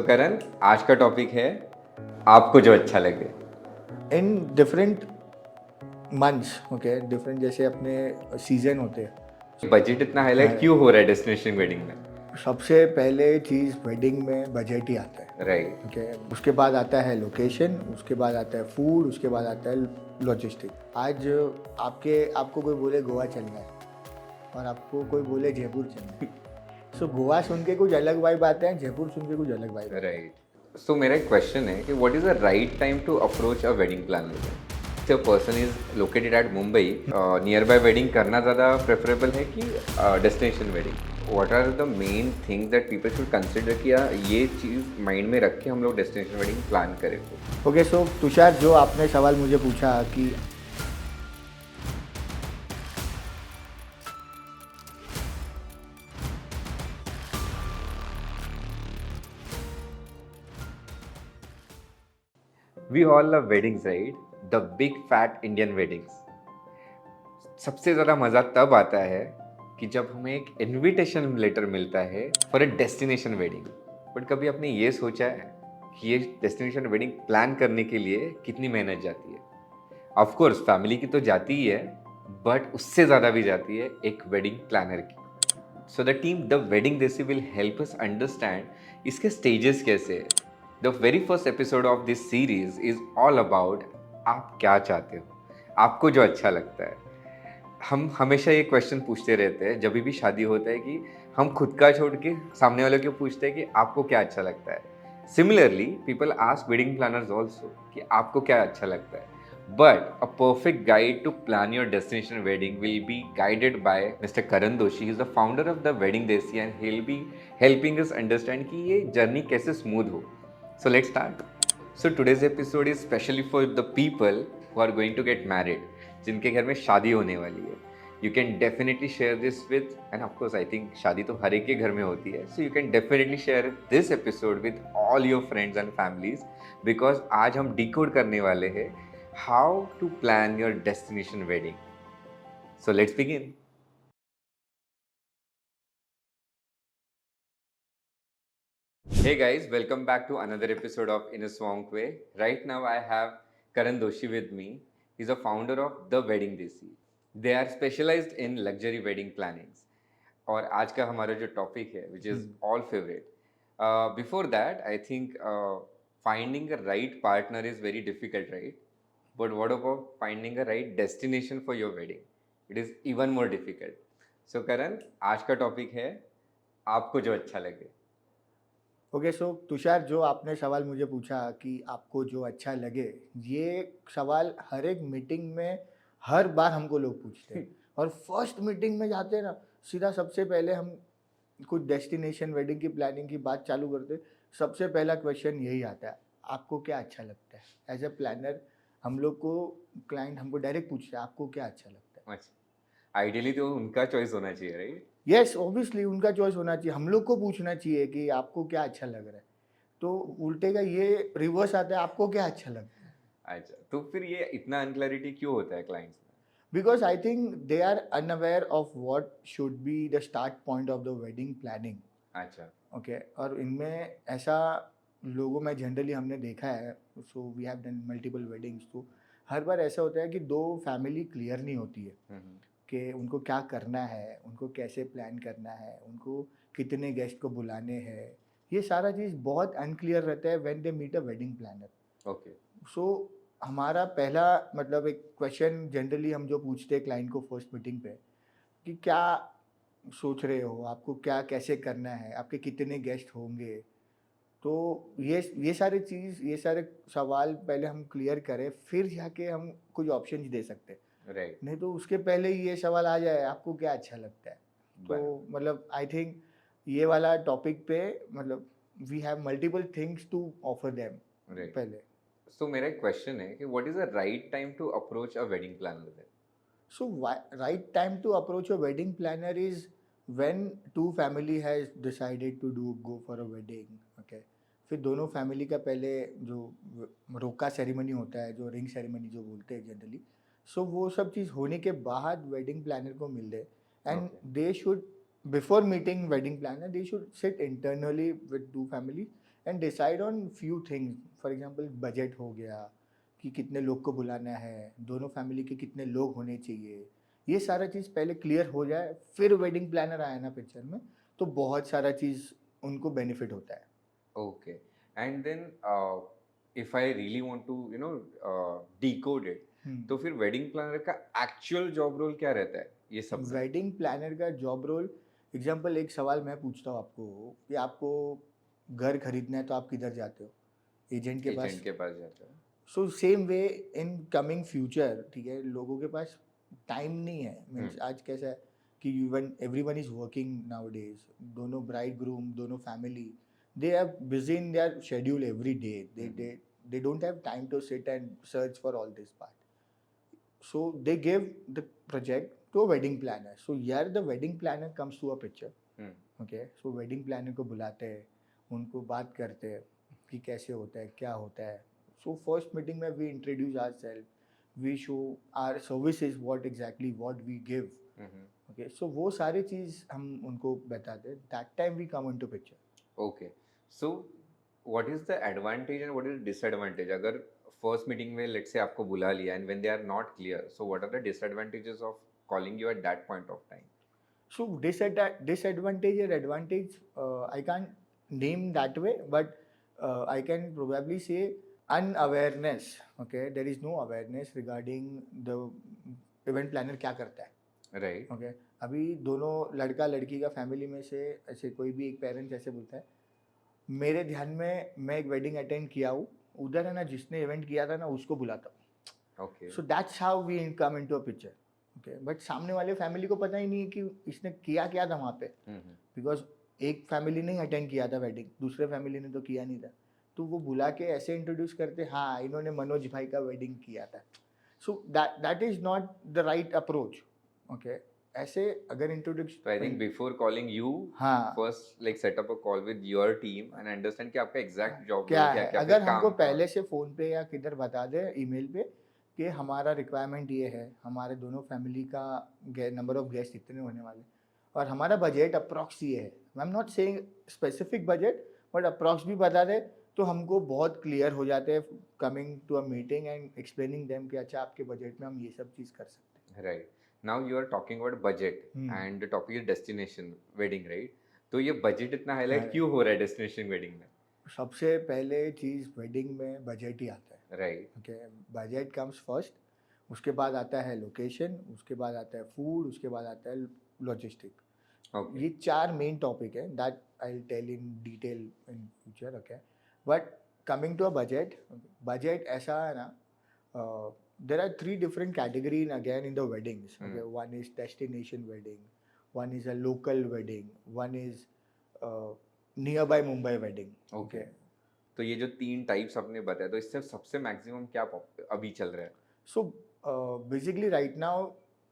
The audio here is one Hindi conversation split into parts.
करण, आज का टॉपिक है आपको जो अच्छा लगे। In different months, okay, different जैसे अपने सीजन होते हैं। बजट इतना हाईलाइट क्यों हो रहा है डेस्टिनेशन वेडिंग में? सबसे पहले चीज़ वेडिंग में बजट ही आता है। राइट। ओके, उसके बाद आता है लोकेशन, उसके बाद आता है फूड, उसके बाद आता है लॉजिस्टिक। आज आपको कोई बोले गोवा चलना है और आपको कोई बोले जयपुर चलना है, सो गोवा सुन के कुछ अलग वाइब आते हैं, जयपुर सुन के कुछ अलग वाइब आते हैं। राइट। सो मेरा एक क्वेश्चन है कि what is the right time to approach a wedding planner? If a person is located at Mumbai, nearby wedding करना ज़्यादा प्रेफरेबल है कि destination wedding? What are the main things that people should consider कि ये चीज़ माइंड में रख के हम लोग डेस्टिनेशन वेडिंग प्लान करें? ओके, सो तुषार, जो आपने सवाल मुझे पूछा कि We all love weddings, right? The big fat Indian weddings. सबसे ज़्यादा मज़ा तब आता है कि जब हमें एक इनविटेशन लेटर मिलता है for a destination wedding. But कभी आपने ये सोचा है कि ये डेस्टिनेशन वेडिंग प्लान करने के लिए कितनी मेहनत जाती है? ऑफ कोर्स फैमिली की तो जाती ही है, बट उससे ज़्यादा भी जाती है एक वेडिंग प्लानर की। So the team the wedding देसी विल हेल्प अस अंडरस्टैंड इसके स्टेजेस कैसे है। The very first episode of this series is all about आप क्या चाहते हो, आपको जो अच्छा लगता है। हम हमेशा ये क्वेश्चन पूछते रहते हैं जब भी शादी होता है कि हम खुद का छोड़ के सामने वाले को पूछते हैं कि आपको क्या अच्छा लगता है। Similarly people ask wedding planners also कि आपको क्या अच्छा लगता है। But a perfect guide to plan your destination wedding will be guided by Mr. Karan Doshi. He is the founder of the Wedding Desi and he'll be helping us understand कि ये जर्नी कैसे स्मूथ हो. So let's start. So today's episode is specially for the people who are going to get married, जिनके घर में शादी होने वाली है. You can definitely share this with, and of course I think शादी तो हर एक के घर में होती है, so you can definitely share this episode with all your friends and families because आज हम decode करने वाले हैं how to plan your destination wedding. So let's begin. Hey guys, welcome back to another episode of In a Swank Way. Right now I have Karan Doshi with me. He's a founder of The Wedding Desi. They are specialized in luxury wedding plannings. और आज का हमारा जो टॉपिक है which is all favourite. Before that I think finding a right partner is very difficult, right? But what about finding a right destination for your wedding? It is even more difficult. So Karan, आज का टॉपिक है आपको जो अच्छा लगे. ओके, सो तुषार, जो आपने सवाल मुझे पूछा कि आपको जो अच्छा लगे, ये सवाल हर एक मीटिंग में हर बार हमको लोग पूछते हैं। और फर्स्ट मीटिंग में जाते हैं ना, सीधा सबसे पहले हम कुछ डेस्टिनेशन वेडिंग की प्लानिंग की बात चालू करते, सबसे पहला क्वेश्चन यही आता है, आपको क्या अच्छा लगता है? एज ए प्लानर हम लोग को क्लाइंट हमको डायरेक्ट पूछता है, आपको क्या अच्छा लगता है? अच्छा, आइडियली तो उनका चॉइस होना चाहिए, राइट? यस, ऑब्वियसली उनका चॉइस होना चाहिए, हम लोग को पूछना चाहिए कि आपको क्या अच्छा लग रहा है। तो उल्टे का ये रिवर्स आता है, आपको क्या अच्छा लगता है? अच्छा, तो फिर ये इतना अनक्लैरिटी क्यों होता है क्लाइंट्स में? Because I think they are unaware of what should be the start point of the wedding planning. अच्छा. ओके, और इनमें ऐसा लोगों में जनरली हमने देखा है, so we have done multiple weddings, तो हर बार ऐसा होता है कि दो फैमिली क्लियर नहीं होती है कि उनको क्या करना है, उनको कैसे प्लान करना है, उनको कितने गेस्ट को बुलाने हैं। ये सारा चीज़ बहुत अनक्लियर रहता है when they meet a wedding planner. Okay. So हमारा पहला मतलब एक क्वेश्चन जनरली हम जो पूछते हैं क्लाइंट को फर्स्ट मीटिंग पे, कि क्या सोच रहे हो, आपको क्या कैसे करना है, आपके कितने गेस्ट होंगे। तो ये सारी चीज़, ये सारे सवाल पहले हम क्लियर करें, फिर जाके हम कुछ ऑप्शन दे सकते हैं। राइट. नहीं तो उसके पहले ही ये सवाल आ जाए, आपको क्या अच्छा लगता है। बराबर. तो मतलब आई थिंक ये वाला टॉपिक पे मतलब we have multiple things to offer them right. पहले। सो मेरा एक क्वेश्चन है कि what is the right time to approach a wedding planner then? So right time to approach a wedding planner is when two family has decided to do go for a wedding, okay? फिर दोनों फैमिली का पहले जो रोका सेरेमनी होता है, जो रिंग सेरेमनी जो बोलते हैं जनरली, सो वो सब चीज़ होने के बाद वेडिंग प्लानर को मिल दे, and Okay. They should before meeting wedding planner they should sit internally with two family and decide on few things. For example budget हो गया कि कितने लोग को बुलाना है, दोनों फैमिली के कितने लोग होने चाहिए, ये सारा चीज़ पहले क्लियर हो जाए, फिर वेडिंग प्लानर आया ना पिक्चर में, तो बहुत सारा चीज़ उनको बेनिफिट होता है. Okay. And then if I really want to, decode it, तो फिर वेडिंग प्लानर का एक्चुअल जॉब रोल क्या रहता है ये सब में? वेडिंग प्लानर का जॉब रोल, एग्जांपल एक सवाल मैं पूछता हूँ आपको कि आपको घर खरीदना है तो आप किधर जाते हो? एजेंट के पास. एजेंट के पास जाते हो. So same way in coming future, ठीक है, लोगों के पास टाइम नहीं है. मीन्स आज कैसा है कि even everyone is working nowadays, दोनों ब्राइड ग्रूम, दोनों family, they are busy in their schedule every day. They don't have time to sit and search for all this part. So they give the project to a wedding planner. So here the wedding planner comes to a picture. Okay. So wedding planner को बुलाते हैं, उनको बात करते हैं कि कैसे होता है, क्या होता है. So first meeting में we introduce ourselves, we show our services, what we give. Okay. So वो सारी चीज़ हम उनको बताते हैं. That time we come into picture. Okay. So what is the advantage and what is the disadvantage? अगर फर्स्ट मीटिंग में लेट्स से आपको बुला लिया and when they are not clear, so what are the disadvantages of calling you at that point of time? So disadvantage or advantage, I can't name that way, but I can probably say unawareness. Okay, there is no awareness regarding the event planner क्या करता है. राइट. Okay, अभी दोनों लड़का लड़की का फैमिली में से ऐसे कोई भी एक पेरेंट्स ऐसे बोलता है, मेरे ध्यान में मैं एक वेडिंग अटेंड किया हूँ, उधर है ना जिसने इवेंट किया था ना उसको बुलाता हूँ. Okay. So that's how we come into a picture. Okay, but सामने वाले फैमिली को पता ही नहीं कि इसने किया क्या था वहाँ पे, बिकॉज एक फैमिली ने अटेंड किया था वेडिंग, दूसरे फैमिली ने तो किया नहीं था. तो वो बुला के ऐसे इंट्रोड्यूस करते, हाँ इन्होंने मनोज भाई का वेडिंग किया था. So that is not the right approach. Okay, ऐसे अगर इंट्रोड्यूस, तो I think before calling you, हाँ, first like set up a call with your team and understand कि आपका एग्जैक्ट जॉब क्या क्या है. क्या अगर हमको पहले से फ़ोन पे या किधर बता दे ईमेल पे कि हमारा रिक्वायरमेंट ये है, हमारे दोनों फैमिली का नंबर ऑफ गेस्ट इतने होने वाले, और हमारा बजट अप्रॉक्स ये है, I am not saying specific budget, but approx भी बता दे, तो हमको बहुत क्लियर हो जाते हैं coming to a meeting and explaining them कि अच्छा आपके बजट में हम ये सब चीज़ कर सकते हैं. Right. Now you are talking about budget and the topic is destination wedding, right? तो ये बजट इतना हाईलाइट क्यों हो रहा है डेस्टिनेशन वेडिंग में? सबसे पहले चीज़ वेडिंग में बजट ही आता है. Right. Okay, budget comes first, उसके बाद आता है लोकेशन, उसके बाद आता है फूड, उसके बाद आता है लॉजिस्टिक. ये 4 मेन टॉपिक है that I will tell in detail in future. Okay, but coming to a budget, budget ऐसा है ना, there are 3 different categories again in the weddings. Okay, one is destination wedding, one is a local wedding, one is nearby Mumbai wedding. Okay. तो ये जो 3 टाइप्स आपने बताया, तो इससे सबसे मैक्सिमम क्या अभी चल रहा है? So basically right now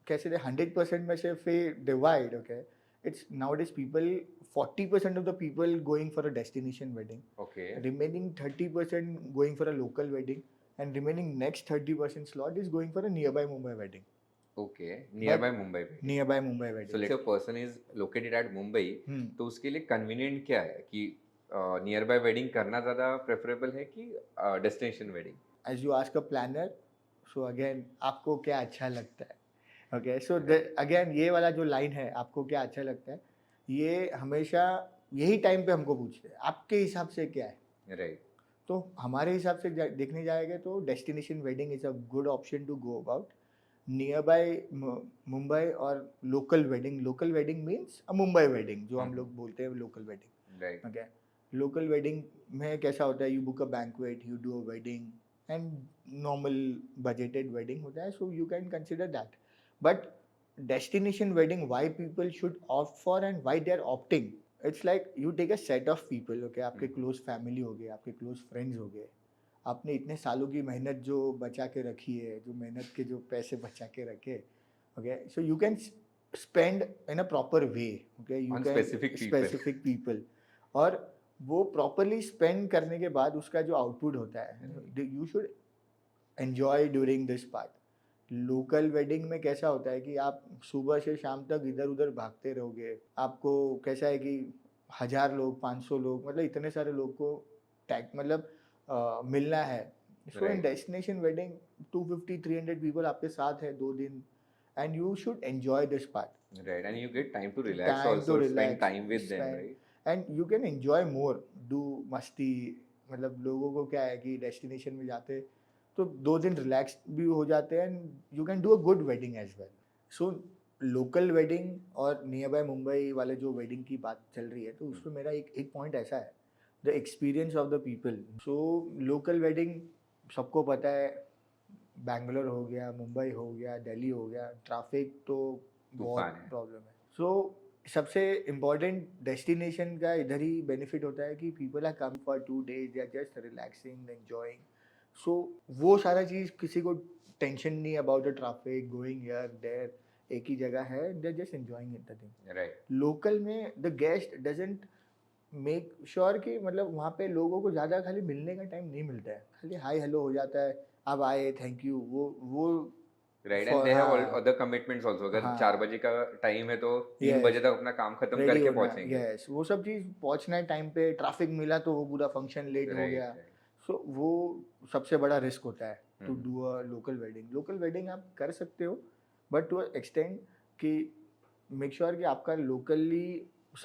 कैसे 100% में से फिर divide. Okay, it's nowadays people, 40% of the people going for a destination wedding. Okay. Remaining 30% going for a local wedding. And remaining next 30% slot is going for a nearby Mumbai wedding. Okay, nearby Mumbai wedding. Nearby Mumbai wedding. So let's say a person is located at Mumbai, तो उसके लिए convenient क्या है कि nearby wedding करना ज़्यादा preferable है कि destination wedding? As you ask a planner, so again आपको क्या अच्छा लगता है? Okay, so again ये वाला जो line है, आपको क्या अच्छा लगता है, ये हमेशा यही टाइम पे हमको पूछते हैं, आपके हिसाब से क्या है? Right. तो हमारे हिसाब से देखने जाएगा तो destination wedding is a good option to go about. Nearby Mumbai और local wedding means a Mumbai wedding, जो हम लोग बोलते हैं local wedding. Right. Okay, local wedding में कैसा होता है, you book a banquet, you do a wedding and normal budgeted wedding होता है, so you can consider that. But destination wedding, why people should opt for and why they are opting, it's like you take a set of people. Okay, आपके क्लोज फैमिली हो गए, आपके क्लोज फ्रेंड्स हो गए, आपने इतने सालों की मेहनत जो बचा के रखी है, जो मेहनत के जो पैसे बचा के रखे, okay, so you can spend in a proper way. Okay, you can specific people, और वो प्रॉपरली स्पेंड करने के बाद उसका जो आउटपुट होता है, you should enjoy during this part. Local wedding में कैसा होता है कि आप सुबह से शाम तक इधर उधर भागते रहोगे, आपको कैसा है कि 1000 लोग, 500 लोग, मतलब इतने सारे लोग को टैग मतलब मिलना है. So in Right. Destination wedding 250-300 people आपके साथ है 2 दिन, and you should enjoy this part. Right. And you get time to relax time to also, spend relax, time with them, spend, right? And you can enjoy more, do मस्ती. मतलब लोगों को क्या है कि डेस्टिनेशन में जाते तो 2 दिन रिलैक्स भी हो जाते हैं, and you can do a good wedding as well. So local wedding और नियर बाय मुंबई वाले जो वेडिंग की बात चल रही है, तो उसमें मेरा एक एक पॉइंट ऐसा है, the experience of the people. So local wedding सबको पता है, बैंगलोर हो गया, मुंबई हो गया, दिल्ली हो गया, ट्रैफिक तो बहुत तूफान है. प्रॉब्लम है. सो सबसे इम्पोर्टेंट डेस्टिनेशन का इधर ही बेनिफिट होता है कि people are come for 2 days, they are just relaxing, enjoying. So वो सारा चीज़ किसी को टेंशन नहीं about the traffic going here there, एक ही जगह है, they are just enjoying it the thing. Right. Local में the guest doesn't make sure कि मतलब वहाँ पे लोगों को ज़्यादा खाली मिलने का टाइम नहीं मिलता है, खाली हाय हेलो हो जाता है, अब आए, थैंक यू, वो Right. And for. they have all हाँ, other commitments also. अगर हाँ. 4 बजे का टाइम है तो 3 यस, बजे तक अपना काम खत्म रेडी करके होना, पहुंचेंगे. यस, वो सब चीज़ पहुंचना है टाइम पे. ट्रैफिक मिला तो वो पूरा फंक्शन लेट हो Right. गया. Right. सो वो सबसे बड़ा रिस्क होता है to hmm. Do a local wedding. Local wedding आप कर सकते हो, बट टू एक्सटेंड कि मेक श्योर कि आपका लोकली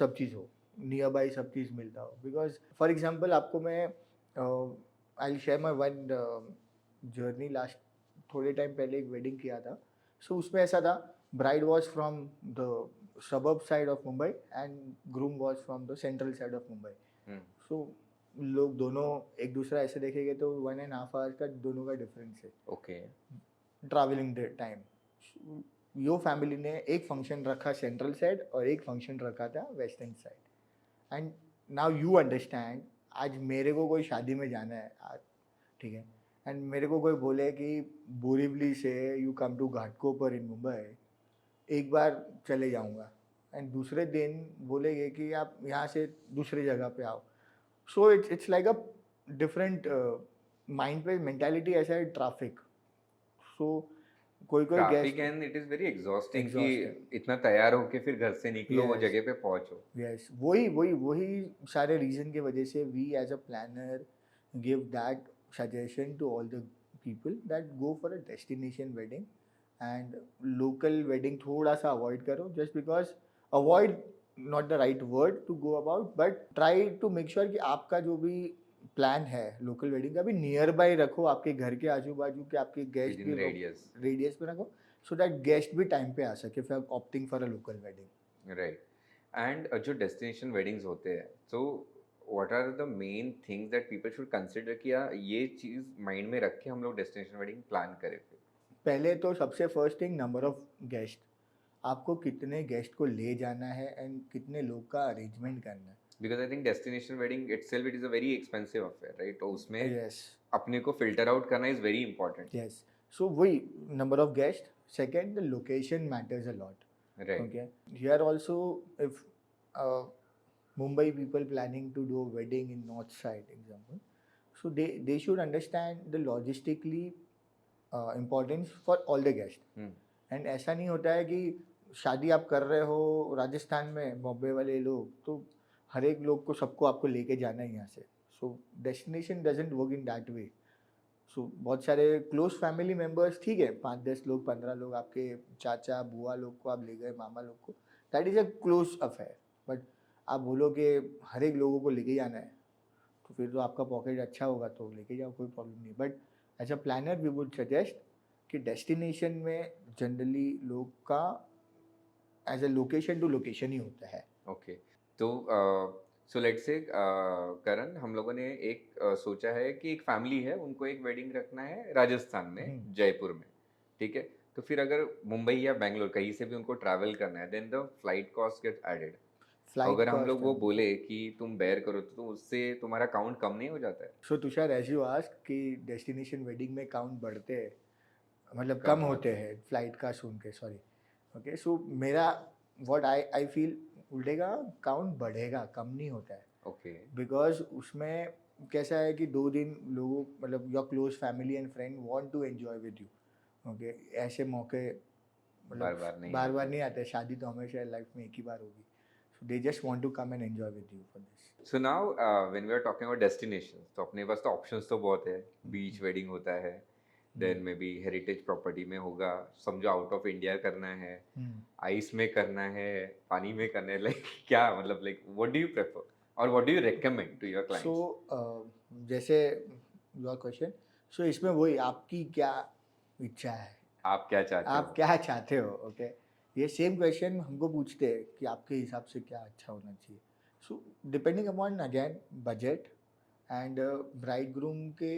सब चीज़ हो, नियर बाई सब चीज़ मिलता हो. बिकॉज फॉर एग्जाम्पल आपको मैं I share my one journey. Last थोड़े टाइम पहले एक वेडिंग किया था. सो उसमें ऐसा था, bride was from the suburb side of Mumbai and groom was from the central side of Mumbai. Hmm. So लोग दोनों एक दूसरा ऐसे देखेंगे तो 1.5 hours का दोनों का डिफरेंस है Okay. Travelling time. यो फैमिली ने एक फंक्शन रखा सेंट्रल साइड और एक फंक्शन रखा था western side. And now you understand, आज मेरे को कोई शादी में जाना है आज, ठीक है, एंड मेरे को कोई बोले कि बोरीवली से यू कम टू घाटकोपर इन मुंबई, एक बार चले जाऊंगा, एंड दूसरे दिन बोलेंगे कि आप यहाँ से दूसरी जगह पे आओ. So it's like a different mind पे मेंटालिटी ऐसा है ट्रैफिक. सो कोई कोई traffic guest and it is very exhausting कि एग्जॉस्टिंग. इतना तैयार होके फिर घर से निकलो, वो Yes. जगह पे पहुंचो. यस, वही सारे रीजन की वजह से we as a planner give that suggestion to all the people that go for a destination wedding, and local wedding थोड़ा सा अवॉइड करो. Just because avoid not the right word to go about, but try to make sure कि आपका जो भी प्लान है लोकल वेडिंग का भी नियर बाय रखो, आपके घर के आजू बाजू के आपके गेस्ट Within भी radius. रेडियस में रखो, सो दैट गेस्ट भी टाइम पे आ सके for opting for a local wedding. Right. And जो डेस्टिनेशन वेडिंग्स होते हैं, so what are the main things that people should consider कि ये चीज़ माइंड में रख के हम लोग डेस्टिनेशन वेडिंग प्लान करें फिर. पहले तो सबसे first thing, number of guest. आपको कितने गेस्ट को ले जाना है एंड कितने लोग का अरेंजमेंट करना है. Because I think destination wedding itself it is a very expensive affair, right? तो उसमें यस, अपने को फिल्टर आउट करना इज़ वेरी इंपॉर्टेंट. यस. सो वही number of guest. Second, the location matters a lot. Right. Okay. Here also, if Mumbai people planning to do a wedding in north side, example, so they should understand the logistically importance for all the guests. And ऐसा नहीं होता है कि शादी आप कर रहे हो राजस्थान में, बॉम्बे वाले लोग, तो हर एक लोग को सबको आपको लेके जाना है यहाँ से. So destination doesn't work in that way. So बहुत सारे क्लोज फैमिली मेम्बर्स, ठीक है, 5-10 लोग, 15 लोग, आपके चाचा बुआ लोग को आप ले गए, मामा लोग को, that is a close affair. But आप बोलो कि हर एक लोगों को लेके जाना है, तो फिर तो आपका पॉकेट अच्छा होगा तो लेके जाओ, कोई प्रॉब्लम नहीं. But as a planner we would suggest कि डेस्टिनेशन में जनरली लोग का as a location to location ही होता है. ओके. तो सो लेट्स से करण, हम लोगों ने एक सोचा है कि एक फैमिली है, उनको एक वेडिंग रखना है राजस्थान में, जयपुर में, ठीक है? तो फिर अगर मुंबई या बैंगलोर कहीं से भी उनको ट्रैवल करना है, then the flight cost get added. अगर हम लोग वो बोले कि तुम बेयर करो, तो उससे तुम्हारा काउंट कम नहीं हो जाता है? सो तुषार, एज यू आस्क कि डेस्टिनेशन वेडिंग में काउंट बढ़ते हैं, मतलब कम कम होते हैं फ्लाइट का सुन के, सॉरी. ओके, सो मेरा व्हाट आई फील उल्टेगा, काउंट बढ़ेगा, कम नहीं होता है. ओके. बिकॉज उसमें कैसा है कि 2 दिन लोगों, मतलब your close family and friend want to enjoy with you. Okay, ऐसे मौके मतलब बार बार नहीं बार बार आते. नहीं आते. शादी तो हमेशा लाइफ में एक ही बार होगी. So they just want to come and enjoy with you for this. So now when we are talking about destinations, तो अपने पास तो ऑप्शंस तो बहुत है. बीच वेडिंग होता है, then maybe heritage property में होगा, समझो आउट ऑफ इंडिया करना है, आइस में करना है, पानी में करना है, लाइक क्या मतलब, like what do you prefer और what do you recommend to your so clients? जैसे योर क्वेश्चन, सो इसमें वही आपकी क्या इच्छा है, आप क्या चाहते आप हो? क्या चाहते हो. ओके, ये सेम क्वेश्चन हमको पूछते हैं कि आपके हिसाब से क्या अच्छा होना चाहिए. So depending upon again budget and bride groom के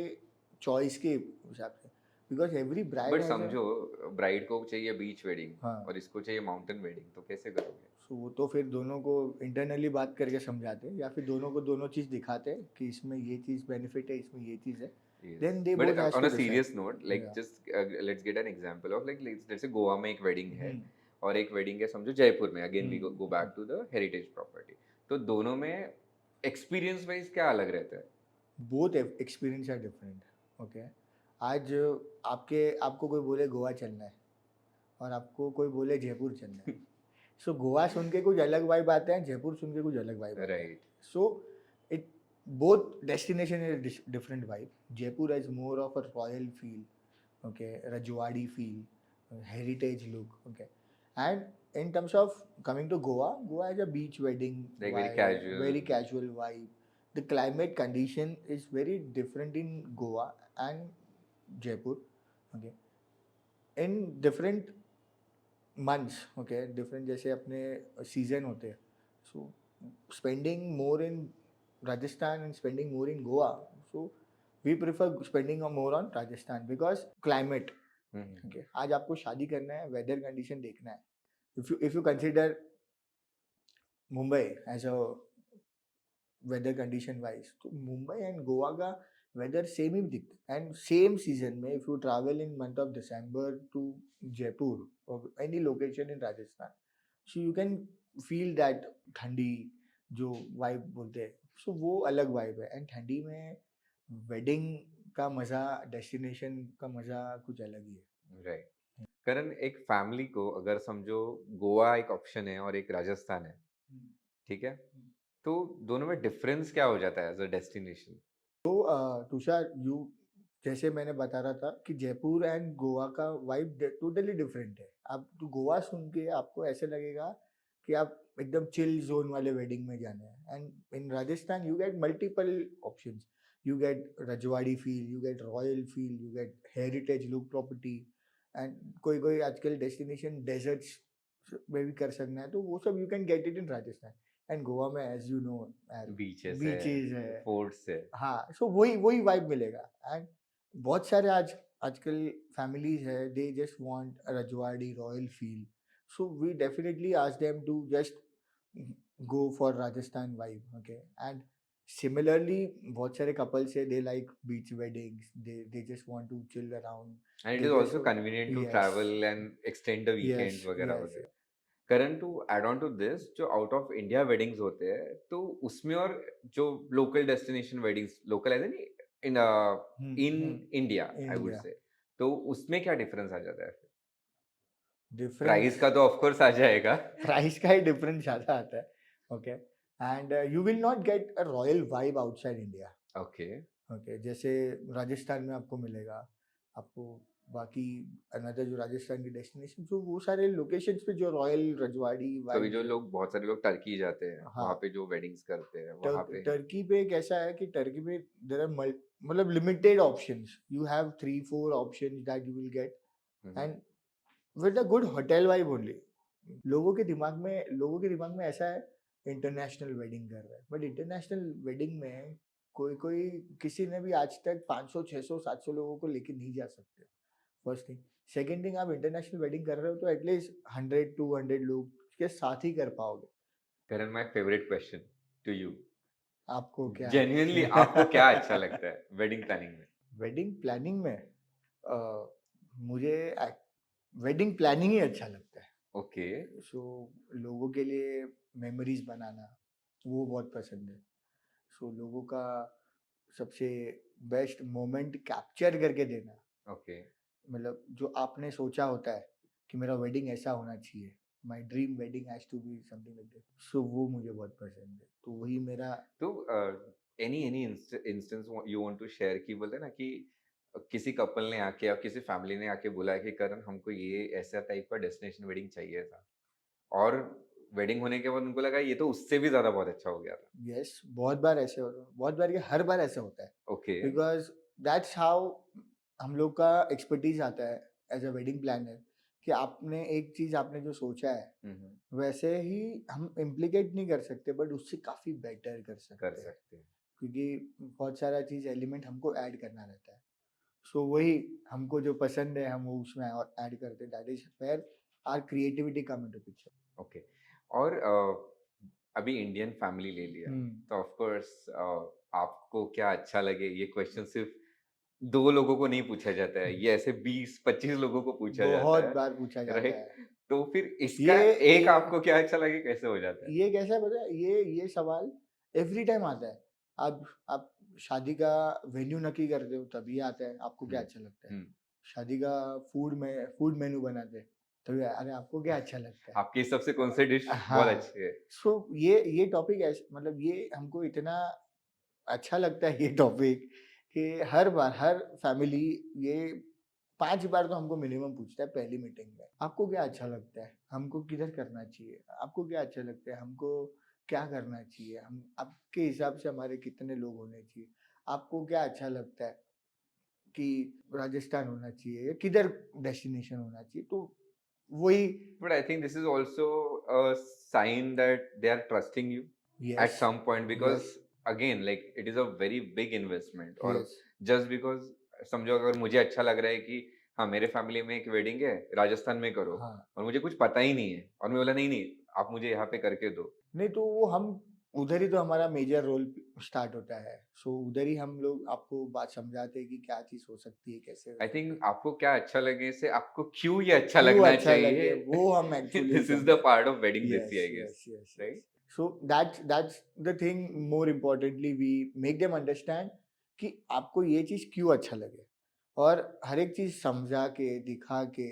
चॉइस के हिसाब से, because every bride but has a. समझो ब्राइड को चाहिए बीच वेडिंग हाँ, और इसको चाहिए माउंटेन वेडिंग, तो कैसे करोगे? सो वो तो फिर दोनों को इंटरनली बात करके समझाते हैं, या फिर दोनों को दोनों चीज़ दिखाते हैं कि इसमें ये चीज़ बेनिफिट है, इसमें ये चीज़ है. Yes. Then they But both has on to a decide. serious note, like या. just let's get an example of like let's say Goa में एक वेडिंग है हम्म. और एक वेडिंग है समझो जयपुर में. Again we hmm. Go back to the heritage property. तो दोनों में एक्सपीरियंस वाइज क्या अलग रहता है? Both experience are different. Okay, आज आपको कोई बोले गोवा चलना है और आपको कोई बोले जयपुर चलना है, सो गोवा सुन के कुछ अलग वाइब आते हैं, जयपुर सुन के कुछ अलग वाइब आते हैं. Right. So it both destination is different vibe. Jaipur has more of a royal feel, okay, rajwadi feel, heritage look, okay. And in terms of coming to Goa has a beach wedding Like very vibe, casual. very casual vibe. The climate condition is very different in Goa and Jaipur, okay. In different months, okay, different जैसे अपने season होते हैं, so spending more in Rajasthan and spending more in Goa, so we prefer spending more on Rajasthan because climate. Okay, आज आपको शादी करना है, वेदर कंडीशन देखना है. If you consider Mumbai as a weather condition wise, तो मुंबई एंड गोवा का वेदर सेम ही दिखता है. एंड सेम सीजन में if you travel in month of December to Jaipur और any location in Rajasthan, so you can feel that ठंडी जो वाइब बोलते हैं, सो वो अलग वाइब है. एंड ठंडी में वेडिंग का मज़ा, डेस्टिनेशन का मज़ा कुछ अलग ही है. राइट. करण, एक फैमिली को अगर समझो गोवा एक ऑप्शन है और एक राजस्थान है, ठीक है, तो दोनों में डिफरेंस क्या हो जाता है as a destination? Tushar, you जैसे मैंने बता रहा था कि जयपुर एंड गोवा का वाइब टोटली डिफरेंट है. आप तो गोवा सुन के आपको ऐसे लगेगा कि आप एकदम चिल जोन वाले वेडिंग में जाना है. And in Rajasthan you get multiple options. You get Rajwadi feel, you get royal feel, you get heritage look property. And कोई कोई आजकल डेस्टिनेशन डेजर्ट्स में भी कर सकना है, तो वो सब you can get it in Rajasthan. And Goa में as you know beaches beaches है, है. फोर्ट्स है. हाँ, सो वही वही वाइब मिलेगा. एंड बहुत सारे आजकल फैमिलीज है, दे जस्ट वांट रजवाड़ी royal feel, so we definitely ask them to just go for Rajasthan vibe, okay. And similarly बहुत सारे कपल्स है, they like beach weddings, they just want to chill around. And it They is just also convenient to yes, travel and extend the yes, weekends वगैरह yes. वगैरह. करण, to add on to this, जो आउट ऑफ इंडिया वेडिंग्स होते हैं तो उसमें और जो local destination weddings, local as in in India I would India से, तो उसमें क्या डिफरेंस आ जाता है? डिफरेंस, प्राइस का तो ऑफ कोर्स आ जाएगा. प्राइस का ही डिफरेंस ज़्यादा आता है, okay. And you will not get a royal vibe outside India, okay. Okay. जैसे राजस्थान में आपको मिलेगा, आपको बाकी अनदर जो राजस्थान की डेस्टिनेशन, तो वो सारे लोकेशंस पे जो रॉयल रजवाड़ी कभी वाइब जो है. लोग, बहुत सारे लोग टर्की जाते हैं, वहां हाँ, पे जो वेडिंग्स करते हैं वहां पे है. टर्की पे कैसा है कि टर्की पे देर आर मतलब limited options. You have 3-4 options that you will get, hmm. And with a good hotel vibe only. लोगों के दिमाग में ऐसा है इंटरनेशनल वेडिंग कर रहा है, बट इंटरनेशनल वेडिंग में कोई कोई किसी ने भी आज तक 500 600 700 लोगों को लेके नहीं जा सकते. First thing. सेकंड थिंग, आप इंटरनेशनल वेडिंग कर रहे हो तो एटलीस्ट 100-200 लोग के साथ ही कर पाओगे. Karan, my favourite question to you, आपको क्या जेन्युइनली आपको क्या अच्छा लगता है वेडिंग प्लानिंग में? वेडिंग प्लानिंग में मुझे वेडिंग प्लानिंग ही अच्छा लगता है. ओके. सो लोगों के लिए मेमोरीज बनाना वो बहुत पसंद है. सो लोगों का सबसे बेस्ट मोमेंट कैप्चर करके देना. ओके. मतलब जो आपने सोचा होता है कि मेरा वेडिंग ऐसा होना चाहिए, my dream wedding has to be something like that, so वो मुझे बहुत पसंद है, तो वही मेरा। तो any instance you want to share कि बोलते हैं ना कि किसी कपल ने आके या किसी फैमिली ने आके बोला है कि करण हमको ये ऐसा टाइप का डेस्टिनेशन वेडिंग चाहिए था, और वेडिंग होने के बाद उनको लगा ये तो उससे भी ज्यादा बहुत अच्छा हो गया था। यस, बहुत बार ऐसे होता है, बहुत बार क्या, हर बार ऐसा होता है, ओके। बिकॉज दैट्स हाउ हम लोग का एक्सपर्टीज आता है एज अ वेडिंग प्लानर, कि आपने एक चीज आपने जो सोचा है वैसे ही हम इम्प्लीकेट नहीं कर सकते, बट उससे काफी बेटर कर कर सकते हैं, सकते हैं। क्योंकि बहुत सारा चीज एलिमेंट हमको ऐड करना रहता है। सो वही हमको जो पसंद है हम वो उसमें और ऐड करते हैं, that is where are creativity come into picture. Okay. और अभी इंडियन फैमिली ले लिया, तो ऑफ कोर्स आपको क्या अच्छा लगे ये क्वेश्चन सिर्फ दो लोगों को नहीं पूछा जाता है, ये ऐसे 20-25 लोगों को पूछा जाता बहुत है, बार पूछा जाता राइट? है। तो फिर इसका ये एक ये आपको क्या अच्छा लगे कैसे हो जाता है? ये कैसा है पता है, ये सवाल एवरी टाइम आता है। आप शादी का वेन्यू नक्की करते हो तभी आता है, आपको क्या हम्म। अच्छा लगता है। हम्म। शादी का फूड मेन्यू बनाते हैं तभी, अरे आपको क्या अच्छा लगता है। आपके हिसाब से कौन से डिश बहुत हाँ, अच्छी है? सो ये टॉपिक ऐसे, मतलब ये हमको इतना अच्छा लगता है ये टॉपिक, कि हर बार हर फैमिली ये 5 बार तो हमको मिनिमम पूछता है पहली मीटिंग में, आपको क्या अच्छा लगता है, हमको किधर करना चाहिए, आपको क्या अच्छा लगता है, हमको क्या करना चाहिए, हम आपके हिसाब से हमारे कितने लोग होने चाहिए, आपको क्या अच्छा लगता है कि राजस्थान होना चाहिए या किधर डेस्टिनेशन होना चाहिए, तो वही। But I think this is also a sign that they are trusting you yes, at some point, because yes, again, like it is a very big investment. और यस, just because समझो अगर मुझे अच्छा लग रहा है कि हाँ मेरे फैमिली में एक वेडिंग है राजस्थान में करो, हाँ। और मुझे कुछ पता ही नहीं है और मैं बोला नहीं नहीं आप मुझे यहाँ पे करके दो, नहीं तो वो हम उधर ही तो हमारा मेजर रोल स्टार्ट होता है, सो उधर ही हम लोग आपको बात समझाते हैं कि क्या चीज हो सकती है, कैसे हो आई सकती थिंक है, आपको क्या अच्छा लगे से आपको क्यों ये अच्छा क्यों लगना अच्छा चाहिए। लगे वो हम एक्चुअली दिस इज द समझाते पार्ट ऑफ वेडिंग हैं। Basic yes, I guess, yes, yes, yes. Right? So that's the thing, more importantly we make them understand कि आपको ये चीज क्यों अच्छा लगे, और हर एक चीज समझा के दिखा के,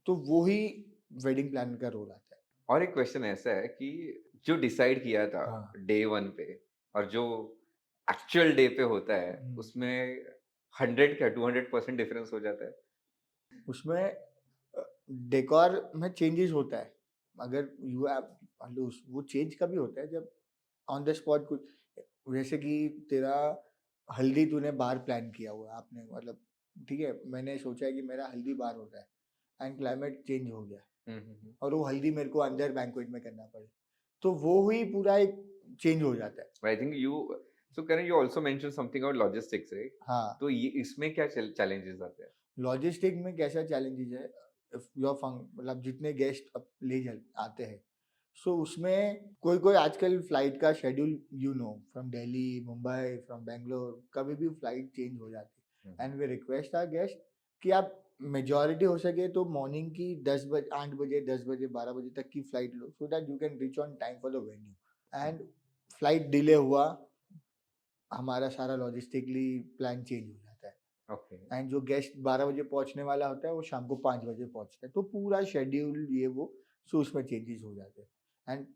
तो वो ही वेडिंग प्लान का रोल आता है। और एक क्वेश्चन ऐसा है कि जो डिसाइड किया था हाँ। डे वन पे और जो एक्चुअल डे पे होता है हम्म। उसमें 100 क्या 200% डिफरेंस हो जाता है। उसमें डेकोर में चेंजेस होता है, अगर यू हैव वो चेंज कभी होता है जब ऑन द स्पॉट कुछ, जैसे कि तेरा हल्दी तूने बाहर प्लान किया हुआ है आपने, मतलब ठीक है, मैंने सोचा है कि मेरा हल्दी बाहर हो रहा है एंड क्लाइमेट चेंज हो गया, और वो हल्दी मेरे को अंदर बैंक्वेट में करना पड़े, तो वो ही पूरा एक चेंज हो जाता है। I think you so can you also mention something about logistics, right? हाँ, तो ये इसमें क्या चैलेंजेस आते हैं? लॉजिस्टिक में कैसा चैलेंजेस है, इफ योर मतलब जितने गेस्ट आते हैं, सो उसमें कोई कोई आजकल फ्लाइट का schedule, from Delhi, Mumbai, from Bangalore, कभी भी फ्लाइट चेंज हो जाती है, and we request our guest कि आप मेजॉरिटी हो सके तो मॉर्निंग की 10 बजे, 8 बजे, 10 बजे, 12 बजे तक की flight low, so that you can reach on time for the venue, and flight delay हुआ, हमारा सारा लॉजिस्टिकली प्लान चेंज हो जाता है, ओके। एंड जो गेस्ट 12 बजे पहुंचने वाला होता है वो शाम को 5 बजे पहुंचता है, तो पूरा शेड्यूल ये वो, सो उसमें चेंजेस हो जाते हैं, and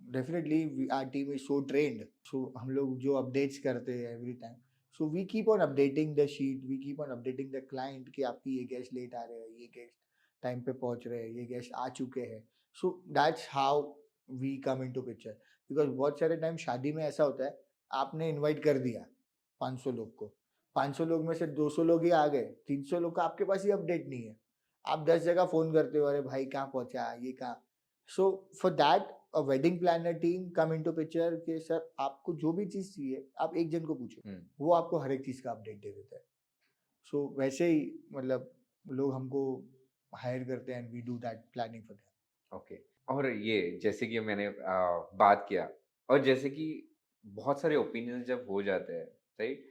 definitely our team is so trained, so हम लोग जो अपडेट्स करते हैं every time, so we keep on updating the sheet, we keep on updating the client कि आपकी ये गेस्ट लेट आ रहे हैं, ये गेस्ट टाइम पे पहुंच रहे हैं, ये गेस्ट आ चुके हैं, so that's how we come in to picture, because बहुत सारे टाइम शादी में ऐसा होता है, आपने इन्वाइट कर दिया 500 लोग को, 500 लोग में से 200 लोग ही आ गए, 300 लोग का आपके पास ही अपडेट नहीं है, आप 10 जगह फोन करते हो, अरे भाई कहाँ पहुंचा, ये कहाँ, so for that a wedding planner team come into picture कि सर आपको जो भी चीज चाहिए आप एक जन को पूछो, वो आपको हर एक चीज का अपडेट दे देता है, सो वैसे ही मतलब लोग हमको हायर करते हैं and we do that planning for them. Okay. और ये जैसे कि मैंने बात किया, और जैसे कि बहुत सारे ओपिनियंस जब हो जाते हैं, right?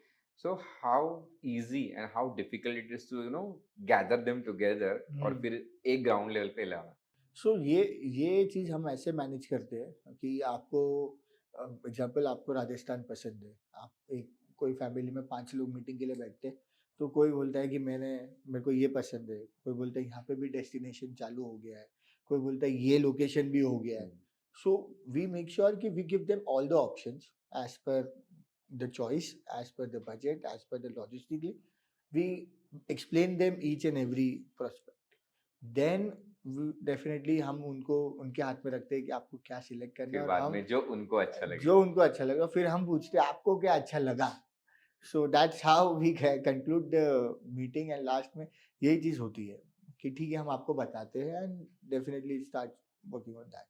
So how easy and how difficult it is to gather them together और फिर एक ग्राउंड लेवल पे लाना। सो ये चीज़ हम ऐसे मैनेज करते हैं कि आपको एग्जाम्पल, आपको राजस्थान पसंद है, आप एक कोई फैमिली में 5 लोग मीटिंग के लिए बैठते हैं, तो कोई बोलता है कि मेरे को ये पसंद है, कोई बोलता है यहाँ पे भी डेस्टिनेशन चालू हो गया है, कोई बोलता है ये लोकेशन भी हो गया है. So we make sure कि we give them all the options as per the choice, as per the budget, as per the logistically. We explain them each and every prospect. Then definitely हम उनको उनके हाथ में रखते हैं कि आपको क्या सिलेक्ट करना फिर है और बाद हम में जो उनको अच्छा लगे. जो उनको अच्छा लगा फिर हम पूछते हैं आपको क्या अच्छा लगा. So that's how we conclude the meeting and last में यही चीज होती है कि ठीक है हम आपको बताते हैं and definitely start working on that.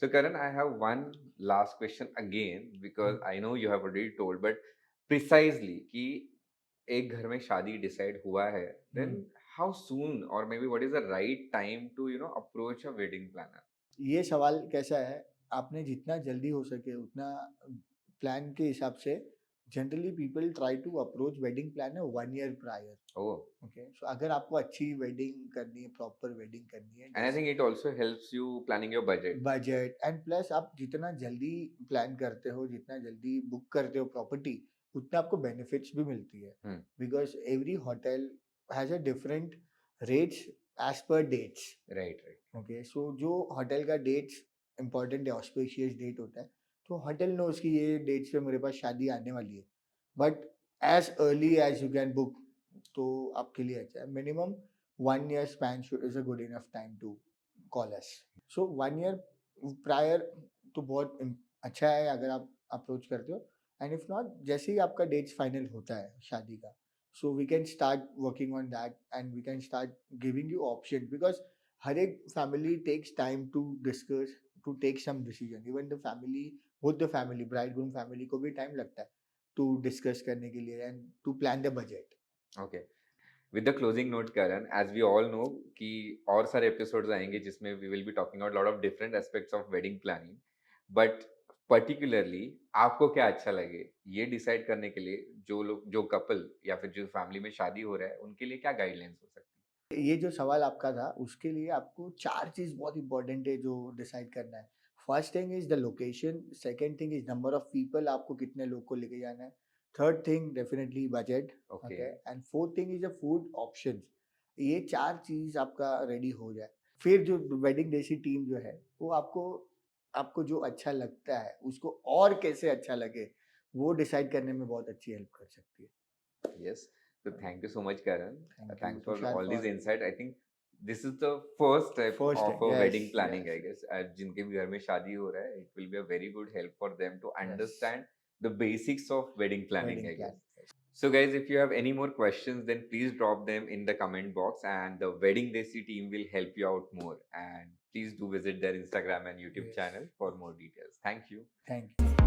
So Karan, I have one last question again because I know you have already told, but precisely कि एक घर में शादी decide हुआ है, then how soon or maybe what is the right time to approach a wedding planner? ये सवाल कैसा है आपने जितना जल्दी हो सके उतना प्लान के हिसाब से generally people try to approach wedding planner 1 year prior. Oh, okay so अगर आपको अच्छी वेडिंग करनी है प्रॉपर वेडिंग करनी है and I think it also helps you planning your budget. Budget and plus आप जितना जल्दी प्लान करते हो जितना जल्दी बुक करते हो प्रॉपर्टी उतना आपको बेनिफिट्स भी मिलती है Hmm. Because every hotel has a different rates as per dates. Right, right. Okay so जो होटल का डेट्स इंपॉर्टेंट है ऑस्पिशियस डेट होता है तो होटल नोज कि ये डेट्स पे मेरे पास शादी आने वाली है but as early as you can book तो आपके लिए अच्छा है. Minimum 1 year span is a good enough time to call us. So 1 year prior तो बहुत अच्छा है अगर आप अप्रोच करते हो एंड इफ नॉट जैसे ही आपका डेट्स फाइनल होता है शादी का so we can start working on that and we can start giving you option because हर एक family takes time to discuss to take some decision. Even the family both the family bride groom family को भी टाइम लगता है टू डिस्कस करने के लिए and to plan the budget. Okay. With the closing note, Karan, as we all know कि और सारे episodes आएंगे जिसमें we will be talking about a lot of different aspects of wedding planning, but particularly आपको क्या अच्छा लगे ये decide करने के लिए जो couple या फिर जो family में शादी हो रहा है उनके लिए क्या guidelines हो सकती ये जो सवाल आपका था उसके लिए आपको 4 चीज बहुत इंपॉर्टेंट है जो डिसाइड करना है. First thing is the location. Second thing is number of people आपको कितने लोग को लेके जाना है. Third thing definitely budget. है? Okay Okay. And fourth thing is a food options. ये 4 चीज आपका रेडी हो जाए फिर जो वेडिंग डेसी टीम जो है वो आपको आपको जो अच्छा लगता है उसको और कैसे अच्छा लगे वो डिसाइड करने में बहुत अच्छी हेल्प कर सकती है. Yes. So thank you so much, Karan. Thank you, Thanks for Tushar, all these for insight. I think this is the first step first of thing. a Yes, wedding planning, I yes, guess. जिनके भी घर में शादी हो रहा है, it will be a very good help for them to yes. understand the basics of wedding planning, Wedding I guess. plan. Yes. So guys, if you have any more questions, then please drop them in the comment box and the Wedding Desi team will help you out more. And please do visit their Instagram and YouTube Yes. channel for more details. Thank you. Thank you.